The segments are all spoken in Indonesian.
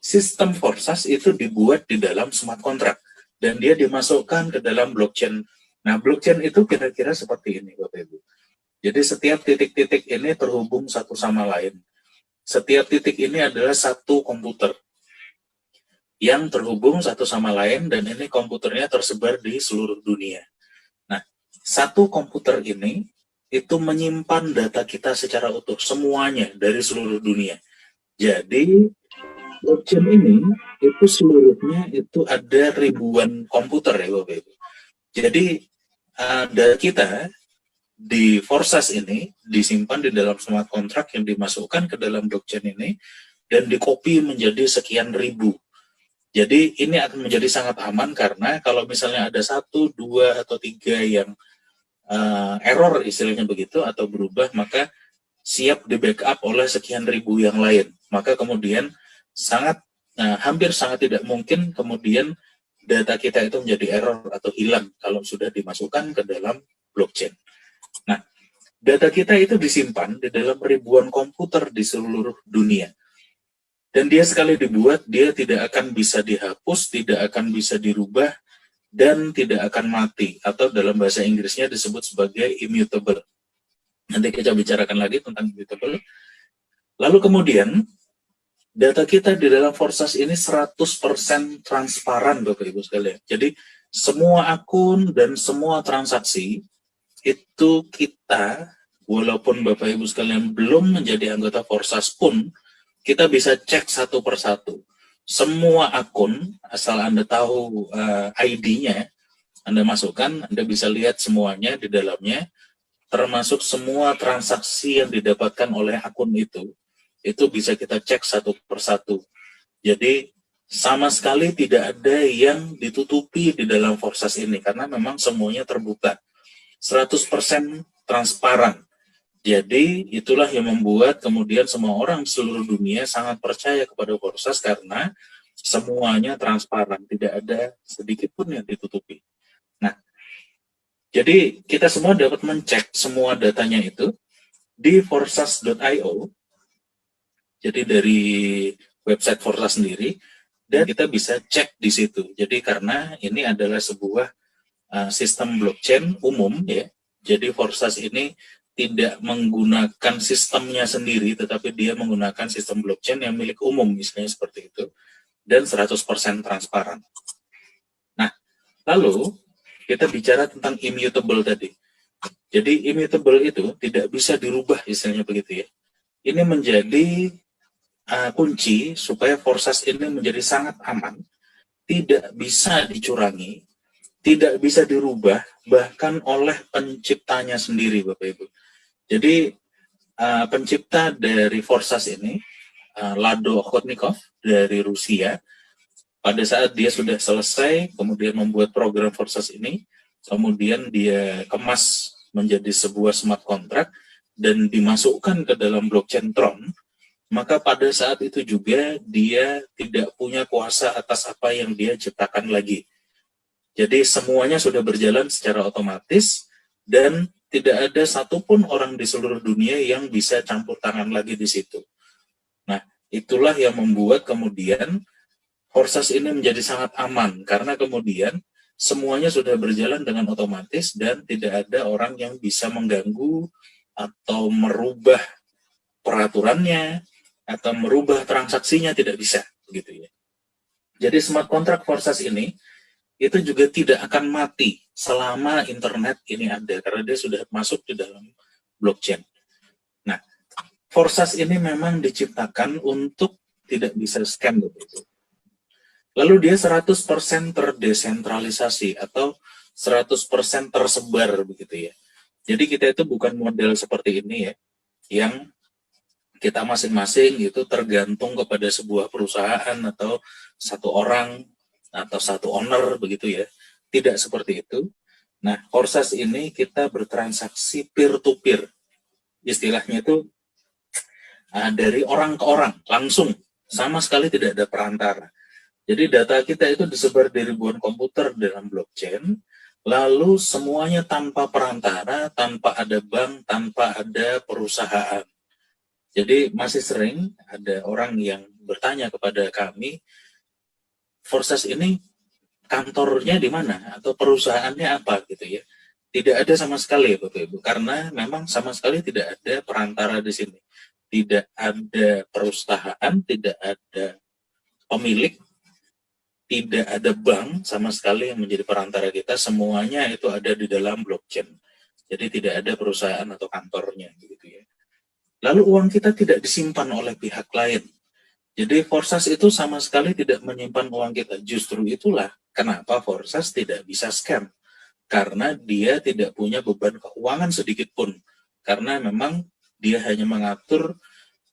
sistem Forsas itu dibuat di dalam smart contract dan dia dimasukkan ke dalam blockchain. Nah, blockchain itu kira-kira seperti ini, Bapak Ibu. Jadi setiap titik-titik ini terhubung satu sama lain. Setiap titik ini adalah satu komputer yang terhubung satu sama lain, dan ini komputernya tersebar di seluruh dunia. Nah, satu komputer ini itu menyimpan data kita secara utuh, semuanya dari seluruh dunia. Jadi blockchain ini itu seluruhnya itu ada ribuan komputer ya Bapak Ibu. Jadi data kita di Forsas ini disimpan di dalam smart contract yang dimasukkan ke dalam blockchain ini dan dikopi menjadi sekian ribu. Jadi ini akan menjadi sangat aman karena kalau misalnya ada 1, 2, atau 3 yang error istilahnya begitu atau berubah, maka siap di backup oleh sekian ribu yang lain. Maka kemudian hampir sangat tidak mungkin kemudian data kita itu menjadi error atau hilang kalau sudah dimasukkan ke dalam blockchain. Nah, data kita itu disimpan di dalam ribuan komputer di seluruh dunia. Dan dia sekali dibuat, dia tidak akan bisa dihapus, tidak akan bisa dirubah, dan tidak akan mati. Atau dalam bahasa Inggrisnya disebut sebagai immutable. Nanti kita bicarakan lagi tentang immutable. Lalu kemudian, data kita di dalam Forsas ini 100% transparan, Bapak Ibu sekalian. Jadi, semua akun dan semua transaksi itu kita, walaupun Bapak Ibu sekalian belum menjadi anggota Forsas pun, kita bisa cek satu persatu. Semua akun, asal Anda tahu ID-nya, Anda masukkan, Anda bisa lihat semuanya di dalamnya, termasuk semua transaksi yang didapatkan oleh akun itu bisa kita cek satu persatu. Jadi, sama sekali tidak ada yang ditutupi di dalam Forsas ini, karena memang semuanya terbuka. 100% transparan. Jadi itulah yang membuat kemudian semua orang di seluruh dunia sangat percaya kepada Forsas karena semuanya transparan, tidak ada sedikit pun yang ditutupi. Nah, jadi kita semua dapat mencek semua datanya itu di forsas.io, jadi dari website Forsas sendiri, dan kita bisa cek di situ. Jadi karena ini adalah sebuah sistem blockchain umum ya, jadi Forsas ini tidak menggunakan sistemnya sendiri, tetapi dia menggunakan sistem blockchain yang milik umum, misalnya seperti itu, dan 100% transparan. Nah, lalu kita bicara tentang immutable tadi. Jadi immutable itu tidak bisa dirubah, istilahnya begitu ya. Ini menjadi kunci supaya Forsas ini menjadi sangat aman, tidak bisa dicurangi, tidak bisa dirubah, bahkan oleh penciptanya sendiri, Bapak Ibu. Jadi pencipta dari Forsas ini, Lado Okhotnikov dari Rusia, pada saat dia sudah selesai, kemudian membuat program Forsas ini, kemudian dia kemas menjadi sebuah smart contract dan dimasukkan ke dalam blockchain Tron, maka pada saat itu juga dia tidak punya kuasa atas apa yang dia ciptakan lagi. Jadi semuanya sudah berjalan secara otomatis dan tidak ada satupun orang di seluruh dunia yang bisa campur tangan lagi di situ. Nah, itulah yang membuat kemudian Forsas ini menjadi sangat aman, karena kemudian semuanya sudah berjalan dengan otomatis dan tidak ada orang yang bisa mengganggu atau merubah peraturannya atau merubah transaksinya, tidak bisa, begitu ya. Jadi smart contract Forsas ini itu juga tidak akan mati selama internet ini ada, karena dia sudah masuk di dalam blockchain. Nah, Forsas ini memang diciptakan untuk tidak bisa scam begitu. Lalu dia 100% terdesentralisasi atau 100% tersebar begitu ya. Jadi kita itu bukan model seperti ini ya, yang kita masing-masing itu tergantung kepada sebuah perusahaan atau satu orang atau satu owner begitu ya. Tidak seperti itu. Nah, Forsas ini kita bertransaksi peer-to-peer. Istilahnya itu dari orang ke orang, langsung. Sama sekali tidak ada perantara. Jadi data kita itu disebar di ribuan komputer dalam blockchain, lalu semuanya tanpa perantara, tanpa ada bank, tanpa ada perusahaan. Jadi masih sering ada orang yang bertanya kepada kami, Forsas ini kantornya di mana atau perusahaannya apa gitu ya. Tidak ada sama sekali Bapak Ibu, karena memang sama sekali tidak ada perantara di sini. Tidak ada perusahaan, tidak ada pemilik, tidak ada bank sama sekali yang menjadi perantara kita, semuanya itu ada di dalam blockchain. Jadi tidak ada perusahaan atau kantornya gitu ya. Lalu uang kita tidak disimpan oleh pihak lain. Jadi Forsas itu sama sekali tidak menyimpan uang kita. Justru itulah kenapa Forsas tidak bisa scam. Karena dia tidak punya beban keuangan sedikit pun. Karena memang dia hanya mengatur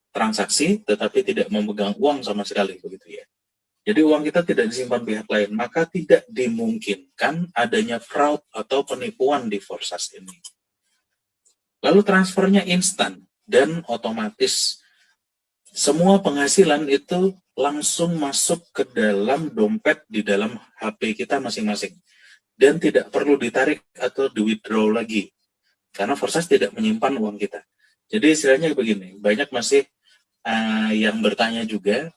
transaksi, tetapi tidak memegang uang sama sekali, begitu ya. Jadi uang kita tidak disimpan pihak lain, maka tidak dimungkinkan adanya fraud atau penipuan di Forsas ini. Lalu transfernya instan dan otomatis. Semua penghasilan itu langsung masuk ke dalam dompet di dalam HP kita masing-masing. Dan tidak perlu ditarik atau di-withdraw lagi. Karena Forsas tidak menyimpan uang kita. Jadi istilahnya begini, banyak masih yang bertanya juga,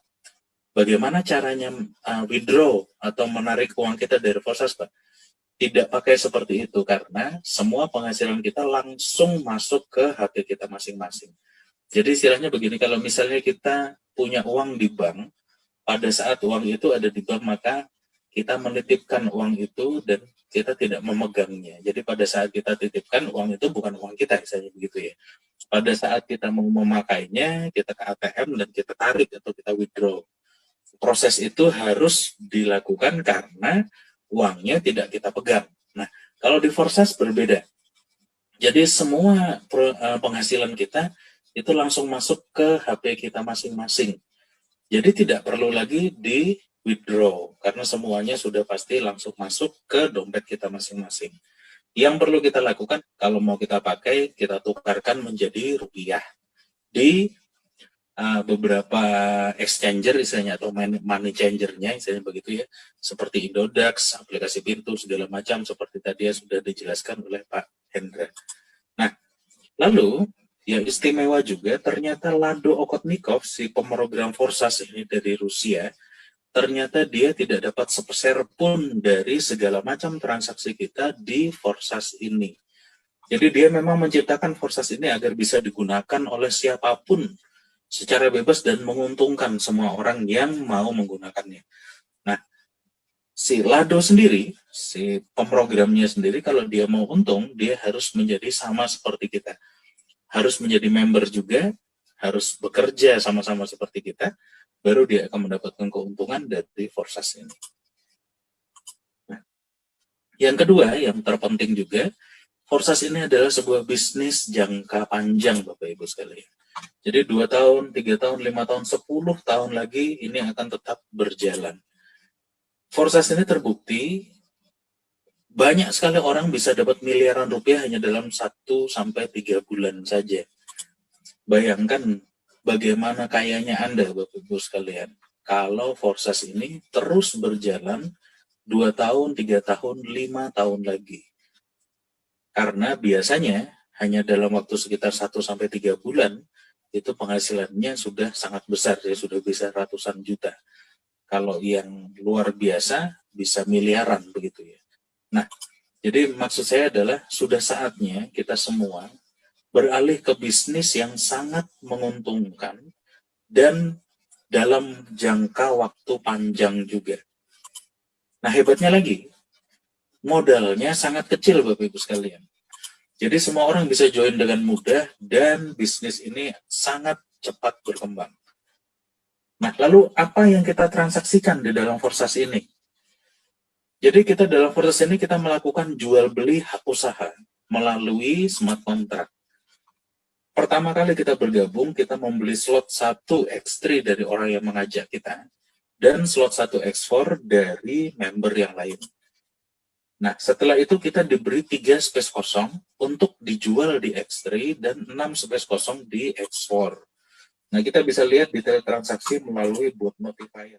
bagaimana caranya withdraw atau menarik uang kita dari Forsas, Pak? Tidak pakai seperti itu, karena semua penghasilan kita langsung masuk ke HP kita masing-masing. Jadi istilahnya begini, kalau misalnya kita punya uang di bank, pada saat uang itu ada di bank, maka kita menitipkan uang itu dan kita tidak memegangnya. Jadi pada saat kita titipkan, uang itu bukan uang kita, misalnya begitu ya. Pada saat kita mau memakainya, kita ke ATM dan kita tarik atau kita withdraw. Proses itu harus dilakukan karena uangnya tidak kita pegang. Nah, kalau di Forsas berbeda. Jadi semua penghasilan kita itu langsung masuk ke HP kita masing-masing. Jadi tidak perlu lagi di withdraw, karena semuanya sudah pasti langsung masuk ke dompet kita masing-masing. Yang perlu kita lakukan, kalau mau kita pakai, kita tukarkan menjadi rupiah di beberapa exchanger misalnya, atau money changer-nya misalnya begitu ya, seperti Indodax, aplikasi pintu, segala macam, seperti tadi ya sudah dijelaskan oleh Pak Hendra. Nah, lalu yang istimewa juga, ternyata Lado Okotnikov, si pemrogram Forsas ini dari Rusia, ternyata dia tidak dapat sepeser pun dari segala macam transaksi kita di Forsas ini. Jadi dia memang menciptakan Forsas ini agar bisa digunakan oleh siapapun secara bebas dan menguntungkan semua orang yang mau menggunakannya. Nah, si Lado sendiri, si pemrogrammnya sendiri, kalau dia mau untung, dia harus menjadi sama seperti kita. Harus menjadi member juga, harus bekerja sama-sama seperti kita, baru dia akan mendapatkan keuntungan dari Forsas ini. Nah, yang kedua, yang terpenting juga, Forsas ini adalah sebuah bisnis jangka panjang, Bapak Ibu sekalian. Jadi 2 tahun, 3 tahun, 5 tahun, 10 tahun lagi ini akan tetap berjalan. Forsas ini terbukti banyak sekali orang bisa dapat miliaran rupiah hanya dalam 1-3 bulan saja. Bayangkan bagaimana kayanya Anda, Bapak Ibu sekalian, kalau Forsas ini terus berjalan 2 tahun, 3 tahun, 5 tahun lagi. Karena biasanya hanya dalam waktu sekitar 1-3 bulan, itu penghasilannya sudah sangat besar, ya sudah bisa ratusan juta. Kalau yang luar biasa bisa miliaran begitu ya. Nah, jadi maksud saya adalah sudah saatnya kita semua beralih ke bisnis yang sangat menguntungkan dan dalam jangka waktu panjang juga. Nah, hebatnya lagi, modalnya sangat kecil Bapak Ibu sekalian. Jadi semua orang bisa join dengan mudah dan bisnis ini sangat cepat berkembang. Nah, lalu apa yang kita transaksikan di dalam Forsas ini? Jadi kita dalam Forsas ini kita melakukan jual beli hak usaha melalui smart contract. Pertama kali kita bergabung, kita membeli slot 1x3 dari orang yang mengajak kita, dan slot 1x4 dari member yang lain. Nah, setelah itu kita diberi 3 space kosong untuk dijual di X3 dan 6 space kosong di X4. Nah, kita bisa lihat detail transaksi melalui bot notifier.